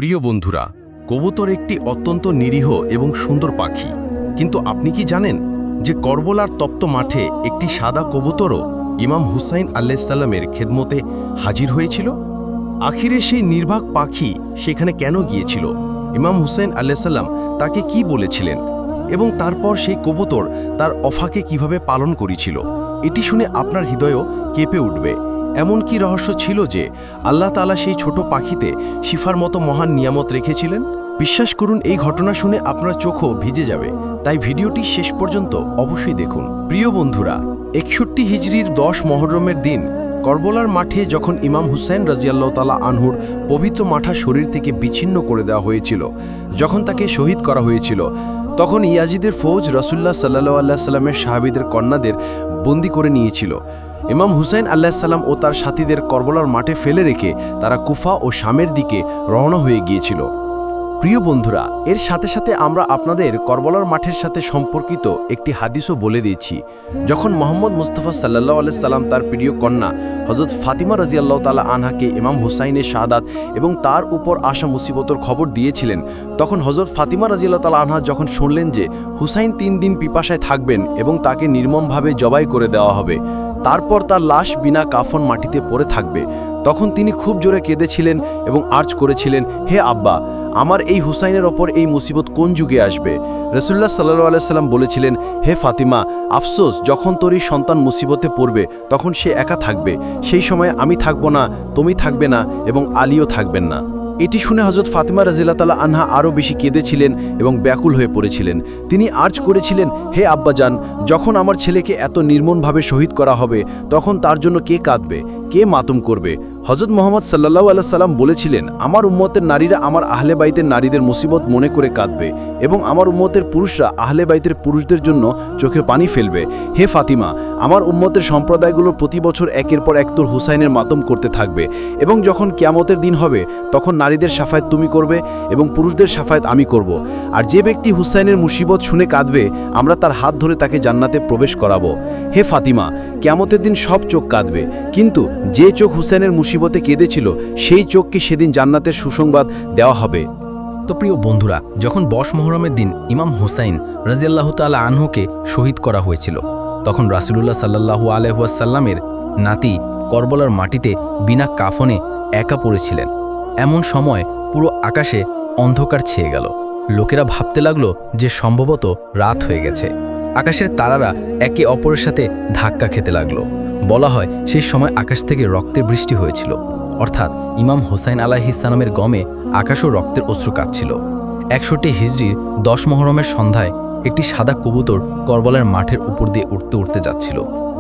প্রিয় বন্ধুরা, কবুতর একটি অত্যন্ত নিরীহ এবং সুন্দর পাখি, কিন্তু আপনি কি জানেন যে করবলার তপ্ত মাঠে একটি সাদা কবুতরও ইমাম হুসাইন আলাইহিসসালামের খেদমতে হাজির হয়েছিল? আখিরে সেই নির্বাক পাখি সেখানে কেন গিয়েছিল, ইমাম হুসাইন আলাইহিসসালাম তাকে কি বলেছিলেন এবং তারপর সেই কবুতর তার অফাকে কিভাবে পালন করেছিল, এটি শুনে আপনার হৃদয়ও কেঁপে উঠবে। এমন কি রহস্য ছিল যে আল্লাহ তাআলা সেই ছোট পাখিতে শিফার মতো মহান নিয়ামত রেখেছিলেন? বিশ্বাস করুন, এই ঘটনা শুনে আপনার চোখও ভিজে যাবে, তাই ভিডিওটি শেষ পর্যন্ত অবশ্যই দেখুন। প্রিয় বন্ধুরা, 61 হিজরির 10 মহরমের দিন করবলার মাঠে যখন ইমাম হুসাইন রাদিয়াল্লাহু তাআলা আনহুর পবিত্র মাথা শরীর থেকে বিচ্ছিন্ন করে দেওয়া হয়েছিল, যখন তাকে শহীদ করা হয়েছিল, তখন ইয়াজিদের ফৌজ রাসূলুল্লাহ সাল্লাল্লাহু আলাইহি সাল্লামের সাহাবীদের কন্যাদের বন্দী করে নিয়েছিল। ইমাম হুসাইন আলাইহিসসালাম ও তার সাথীদের করবলার মাঠে ফেলে রেখে তারা কুফা ও শামের দিকে রওনা হয়ে গিয়েছিল। প্রিয় বন্ধুরা, এর সাথে সাথে আমরা আপনাদের করবলার মাঠের সাথে সম্পর্কিত একটি হাদিসও বলে দিয়েছি। যখন মোহাম্মদ মুস্তাফা সাল্লাল্লাহু আলাইহি সাল্লাম তার প্রিয় কন্যা হযরত ফাতিমা রাদিয়াল্লাহু তাআলা আনহাকে ইমাম হুসাইনের শাহাদাত এবং তার উপর আসা মুসিবতের খবর দিয়েছিলেন, তখন হযরত ফাতিমা রাদিয়াল্লাহু তাআলা আনহা যখন শুনলেন যে হুসাইন 3 দিন পিপাসায় থাকবেন এবং তাকে নির্মমভাবে জবাই করে দেওয়া হবে, তারপর তার লাশ বিনা কাফন মাটিতে পড়ে থাকবে, তখন তিনি খুব জোরে কেঁদেছিলেন এবং আর্জ করেছিলেন, হে আব্বা, আমার এই হুসাইনের ওপর এই মুসিবত কোন যুগে আসবে? রাসূলুল্লাহ সাল্লাল্লাহু আলাইহি সাল্লাম বলেছিলেন, হে ফাতিমা, আফসোস, যখন তোর এই সন্তান মুসিবতে পড়বে তখন সে একা থাকবে, সেই সময় আমি থাকব না, তুমি থাকবে না এবং আলীও থাকবেন না। এটি শুনে হযরত ফাতিমা রাদিয়াল্লাহু তাআলা আনহা আরও বেশি কেঁদেছিলেন এবং ব্যাকুল হয়ে পড়েছিলেন। তিনি আর্জ করেছিলেন, হে আব্বাজান, যখন আমার ছেলেকে এত নির্মমভাবে শহীদ করা হবে তখন তার জন্য কে কাঁদবে, কে মাতম করবে? হযরত মুহাম্মদ সাল্লাল্লাহু আলাইহি সাল্লাম বলেছিলেন, আমার উম্মতের নারীরা আমার আহলে বাইতের নারীদের মুসিবত মনে করে কাঁদবে এবং আমার উম্মতের পুরুষরা আহলে বাইতের পুরুষদের জন্য চোখের পানি ফেলবে। হে ফাতিমা, আমার উম্মতের সম্প্রদায়গুলো প্রতি বছর একের পর এক তোর হুসাইনের মাতম করতে থাকবে এবং যখন কিয়ামতের দিন হবে তখন নারীদের শাফায়াত তুমি করবে এবং পুরুষদের শাফায়াত আমি করব। আর যে ব্যক্তি হুসাইনের মুসিবত শুনে কাঁদবে, আমরা তার হাত ধরে তাকে জান্নাতে প্রবেশ করাবো। হে ফাতিমা, কিয়ামতের দিন সব চোখ কাঁদবে, কিন্তু যে চোখ হুসাইনের মুসিবতে কেঁদেছিল সেই চোখকে সেদিন জান্নাতের সুসংবাদ দেওয়া হবে। তো প্রিয় বন্ধুরা, যখন 10 মুহররমের দিন ইমাম হুসাইন রাদিয়াল্লাহু তাআলা আনহুকে শহীদ করা হয়েছিল, তখন রাসূলুল্লাহ সাল্লাল্লাহু আলাইহি ওয়াসাল্লামের নাতি করবলার মাটিতে বিনা কাফনে একা পড়েছিলেন। এমন সময় পুরো আকাশে অন্ধকার ছেয়ে গেল। লোকেরা ভাবতে লাগলো যে সম্ভবত রাত হয়ে গেছে। আকাশের তারারা একে অপরের সাথে ধাক্কা খেতে লাগলো। বলা হয় সেই সময় আকাশ থেকে রক্তের বৃষ্টি হয়েছিল, অর্থাৎ ইমাম হুসাইন আলাইহিস সালামের গমে আকাশও রক্তের অশ্রু কাঁদছিল। 61 হিজরির 10 মুহররমের সন্ধ্যায় একটি সাদা কবুতর করবলার মাঠের উপর দিয়ে উড়তে উড়তে যাচ্ছিল।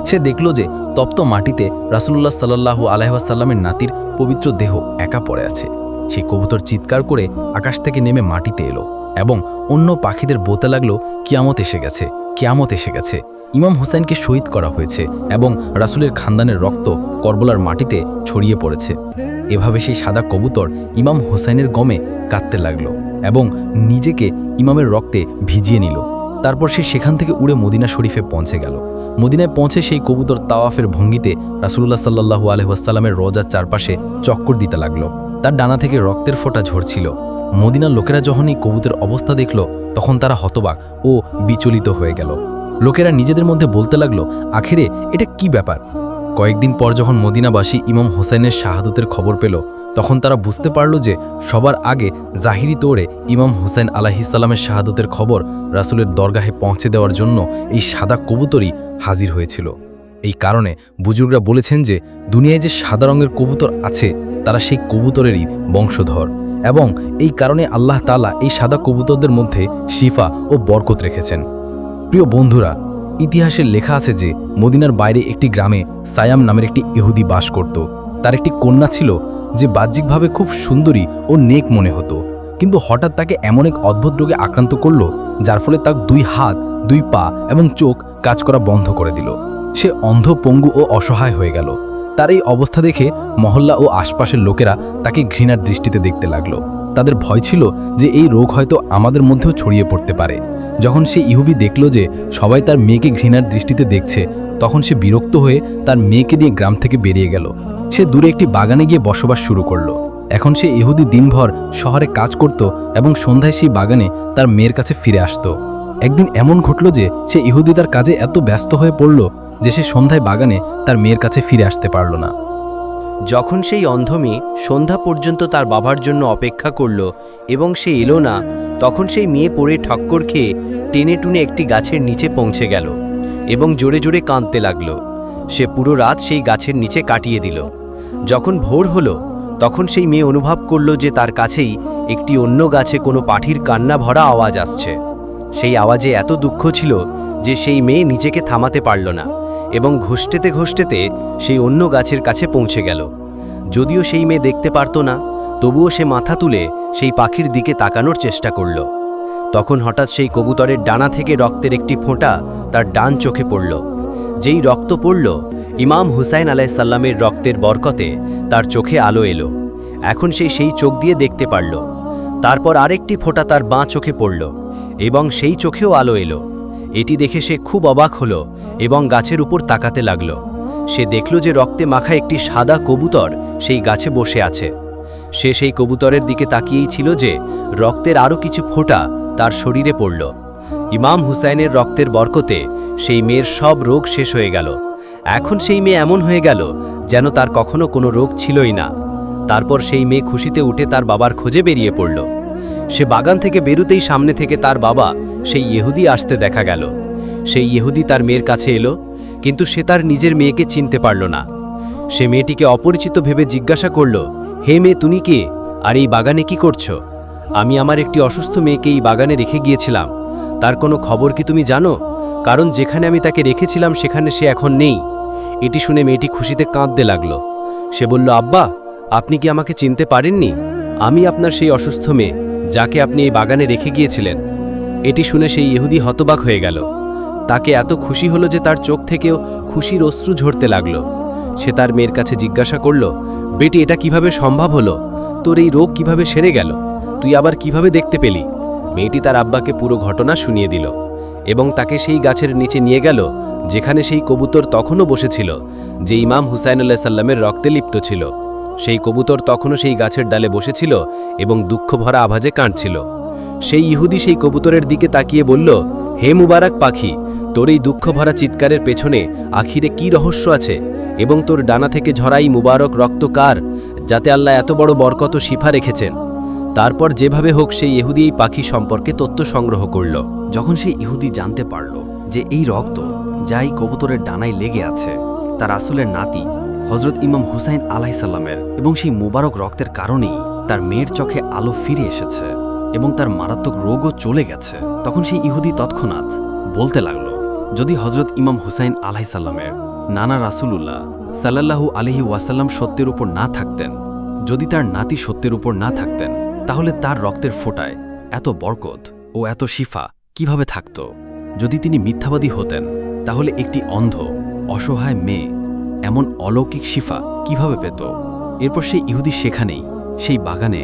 সে দেখল যে তপ্ত মাটিতে রাসূলুল্লাহ সাল্লাল্লাহু আলাইহি ওয়াসাল্লামের নাতির পবিত্র দেহ একা পড়ে আছে। সেই কবুতর চিৎকার করে আকাশ থেকে নেমে মাটিতে এলো এবং অন্য পাখিদের বলতে লাগলো, কিয়ামত এসে গেছে, কিয়ামত এসে গেছে, ইমাম হুসাইনকে শহীদ করা হয়েছে এবং রাসূলের খানদানের রক্ত করবলার মাটিতে ছড়িয়ে পড়েছে। এভাবে সেই সাদা কবুতর ইমাম হুসাইনের গমে কাঁদতে লাগলো এবং নিজেকে ইমামের রক্তে ভিজিয়ে নিল। তারপর সে সেখান থেকে উড়ে মদিনা শরীফে পৌঁছে গেল। মদিনায় পৌঁছে সেই কবুতর তাওয়াফের ভঙ্গিতে রাসূলুল্লাহ সাল্লাল্লাহু আলাইহি ওয়াসাল্লামের রওজার চারপাশে চক্কর দিতে লাগলো। তার ডানা থেকে রক্তের ফোঁটা ঝরছিল। মদিনার লোকেরা যখন এই কবুতরের অবস্থা দেখল, তখন তারা হতবাক ও বিচলিত হয়ে গেল। লোকেরা নিজেদের মধ্যে বলতে লাগলো, আখিরে এটা কি ব্যাপার? কয়েকদিন পর যখন মদিনাবাসী ইমাম হুসাইনের শাহাদতের খবর পেল, তখন তারা বুঝতে পারল যে সবার আগে জাহিরি তৌরে ইমাম হুসাইন আলাইহিস সালামের শাহাদতের খবর রাসূলের দরগাহে পৌঁছে দেওয়ার জন্য এই সাদা কবুতরই হাজির হয়েছিল। এই কারণে বুজুর্গরা বলেছেন যে দুনিয়ায় যে সাদা রঙের কবুতর আছে তারা সেই কবুতরেরই বংশধর, এবং এই কারণে আল্লাহ তাআলা এই সাদা কবুতরদের মধ্যে শিফা ও বরকত রেখেছেন। প্রিয় বন্ধুরা, ইতিহাসে লেখা আছে যে মদিনার বাইরে একটি গ্রামে সায়াম নামের একটি ইহুদি বাস করত। তার একটি কন্যা ছিল যে বাহ্যিকভাবে খুব সুন্দরী ও নেক মনে হতো, কিন্তু হঠাৎ তাকে এমন এক অদ্ভুত রোগে আক্রান্ত করল যার ফলে তার 2 হাত, 2 পা এবং চোখ কাজ করা বন্ধ করে দিল। সে অন্ধ, পঙ্গু ও অসহায় হয়ে গেল। তার এই অবস্থা দেখে মহল্লা ও আশপাশের লোকেরা তাকে ঘৃণার দৃষ্টিতে দেখতে লাগলো। তাদের ভয় ছিল যে এই রোগ হয়তো আমাদের মধ্যেও ছড়িয়ে পড়তে পারে। যখন সে ইহুদি দেখল যে সবাই তার মেয়েকে ঘৃণার দৃষ্টিতে দেখছে, তখন সে বিরক্ত হয়ে তার মেয়েকে নিয়ে গ্রাম থেকে বেরিয়ে গেল। সে দূরে একটি বাগানে গিয়ে বসবাস শুরু করল। এখন সে ইহুদি দিনভর শহরে কাজ করত এবং সন্ধ্যায় সেই বাগানে তার মেয়ের কাছে ফিরে আসত। একদিন এমন ঘটল যে সে ইহুদি তার কাজে এত ব্যস্ত হয়ে পড়ল যে সে সন্ধ্যায় বাগানে তার মেয়ের কাছে ফিরে আসতে পারল না। যখন সেই অন্ধ মেয়ে সন্ধ্যা পর্যন্ত তার বাবার জন্য অপেক্ষা করল এবং সে এলো না, তখন সেই মেয়ে পড়ে ঠক্কর খেয়ে টেনে টুনে একটি গাছের নিচে পৌঁছে গেল এবং জোরে জোরে কাঁদতে লাগল। সে পুরো রাত সেই গাছের নিচে কাটিয়ে দিল। যখন ভোর হলো তখন সেই মেয়ে অনুভব করল যে তার কাছেই একটি অন্য গাছে কোনো পাখির কান্না ভরা আওয়াজ আসছে। সেই আওয়াজে এত দুঃখ ছিল যে সেই মেয়ে নিজেকে থামাতে পারল না এবং ঘষ্টতে ঘষ্টতে সেই অন্য গাছের কাছে পৌঁছে গেল। যদিও সেই মেয়ে দেখতে পারত না, তবুও সে মাথা তুলে সেই পাখির দিকে তাকানোর চেষ্টা করল। তখন হঠাৎ সেই কবুতরের ডানা থেকে রক্তের একটি ফোঁটা তার ডান চোখে পড়ল। যেই রক্ত পড়ল, ইমাম হুসাইন আলাইহিস সালামের রক্তের বরকতে তার চোখে আলো এলো। এখন সে সেই চোখ দিয়ে দেখতে পারল। তারপর আরেকটি ফোঁটা তার বাঁ চোখে পড়ল এবং সেই চোখেও আলো এলো। এটি দেখে সে খুব অবাক হলো এবং গাছের উপর তাকাতে লাগল। সে দেখল যে রক্তে মাখা একটি সাদা কবুতর সেই গাছে বসে আছে। সে সেই কবুতরের দিকে তাকিয়েই ছিল যে রক্তের আরও কিছু ফোঁটা তার শরীরে পড়ল। ইমাম হুসাইনের রক্তের বরকতে সেই মেয়ের সব রোগ শেষ হয়ে গেল। এখন সেই মেয়ে এমন হয়ে গেল যেন তার কখনো কোনো রোগ ছিলই না। তারপর সেই মেয়ে খুশিতে উঠে তার বাবার খোঁজে বেরিয়ে পড়ল। সে বাগান থেকে বেরুতেই সামনে থেকে তার বাবা সেই ইহুদি আসতে দেখা গেল। সেই ইহুদি তার মেয়ের কাছে এলো, কিন্তু সে তার নিজের মেয়েকে চিনতে পারল না। সে মেয়েটিকে অপরিচিত ভেবে জিজ্ঞাসা করল, হে মেয়ে, তুমি কে, আর এই বাগানে কি করছো? আমি আমার একটি অসুস্থ মেয়েকে এই বাগানে রেখে গিয়েছিলাম। তার কোনো খবর কি তুমি জানো? কারণ যেখানে আমি তাকে রেখেছিলাম সেখানে সে এখন নেই। এটি শুনে মেয়েটি খুশিতে কাঁদতে লাগল। সে বলল, আব্বা, আপনি কি আমাকে চিনতে পারেননি? আমি আপনার সেই অসুস্থ মেয়ে যাকে আপনি এই বাগানে রেখে গিয়েছিলেন। এটি শুনে সেই ইহুদি হতবাক হয়ে গেল। তাকে এত খুশি হলো যে তার চোখ থেকেও খুশির অশ্রু ঝরতে লাগলো। সে তার মেয়ের কাছে জিজ্ঞাসা করল, বেটি, এটা কিভাবে সম্ভব হলো? তোর এই রোগ কিভাবে সেরে গেল? তুই আবার কিভাবে দেখতে পেলি? মেয়েটি তার আব্বাকে পুরো ঘটনা শুনিয়ে দিল এবং তাকে সেই গাছের নিচে নিয়ে গেল যেখানে সেই কবুতর তখনও বসেছিল, যে ইমাম হুসাইন আলাইহিস সালামের রক্তে লিপ্ত ছিল। সেই কবুতর তখনও সেই গাছের ডালে বসেছিল এবং দুঃখ ভরা আভাজে কাঁদছিল। সেই ইহুদি সেই কবুতরের দিকে তাকিয়ে বলল, হে মুবারক পাখি, তোর এই দুঃখ ভরা চিৎকারের পেছনে আখিরে কি রহস্য আছে এবং তোর ডানা থেকে ঝরাই মুবারক রক্ত কার, যাতে আল্লাহ এত বড় বরকত ও শিফা রেখেছেন? তারপর যেভাবে হোক সেই ইহুদি এই পাখি সম্পর্কে তথ্য সংগ্রহ করল। যখন সেই ইহুদি জানতে পারল যে এই রক্ত যা এই কবুতরের ডানায় লেগে আছে তার রাসূলের নাতি হযরত ইমাম হুসাইন আলাইহিস সালামের, এবং সেই মুবারক রক্তের কারণেই তার মেয়ের চোখে আলো ফিরে এসেছে এবং তার মারাত্মক রোগও চলে গেছে, তখন সেই ইহুদি তৎক্ষণাৎ বলতে লাগল, যদি হযরত ইমাম হুসাইন আলাইহিস সালামের নানা রাসূলুল্লাহ সাল্লাল্লাহু আলাইহি ওয়াসাল্লাম সত্যের উপর না থাকতেন, যদি তার নাতি সত্যের উপর না থাকতেন, তাহলে তার রক্তের ফোঁটায় এত বরকত ও এত শিফা কিভাবে থাকত? যদি তিনি মিথ্যাবাদী হতেন, তাহলে একটি অন্ধ অসহায় মেয়ে এমন অলৌকিক শিফা কিভাবে পেত? এরপর সেই ইহুদি সেখানেই সেই বাগানে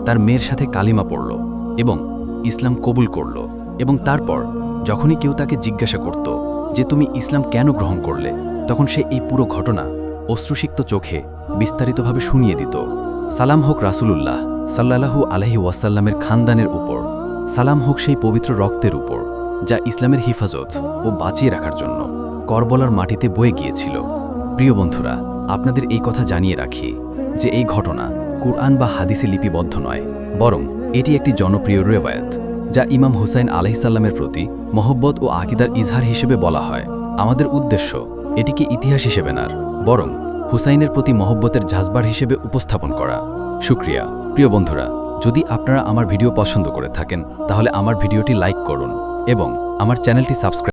তার মেয়ের সাথে কালিমা পড়ল এবং ইসলাম কবুল করল। এবং তারপর যখনই কেউ তাকে জিজ্ঞাসা করত যে তুমি ইসলাম কেন গ্রহণ করলে, তখন সে এই পুরো ঘটনা অশ্রুসিক্ত চোখে বিস্তারিতভাবে শুনিয়ে দিত। সালাম হোক রাসূলুল্লাহ সাল্লাল্লাহু আলাইহি ওয়াসাল্লামের খানদানের উপর, সালাম হোক সেই পবিত্র রক্তের উপর যা ইসলামের হিফাজত ও বাঁচিয়ে রাখার জন্য করবলার মাটিতে বয়ে গিয়েছিল। প্রিয় বন্ধুরা, আপনাদের এই কথা জানিয়ে রাখি যে এই ঘটনা কুরআন বা হাদিসে লিপিবদ্ধ নয়, বরং এটি একটি জনপ্রিয় রেওয়ায়াত যা ইমাম হুসাইন আলাইহিস সালামের প্রতি মহব্বত ও আকীদার ইজহার হিসেবে বলা হয়। আমাদের উদ্দেশ্য এটিকে ইতিহাস হিসেবে না, বরং হুসাইনের প্রতি মহব্বতের ঝাঁজবার হিসেবে উপস্থাপন করা। শুকরিয়া। প্রিয় বন্ধুরা, যদি আপনারা আমার ভিডিও পছন্দ করে থাকেন তাহলে আমার ভিডিওটি লাইক করুন এবং আমার চ্যানেলটি সাবস্ক্রাইব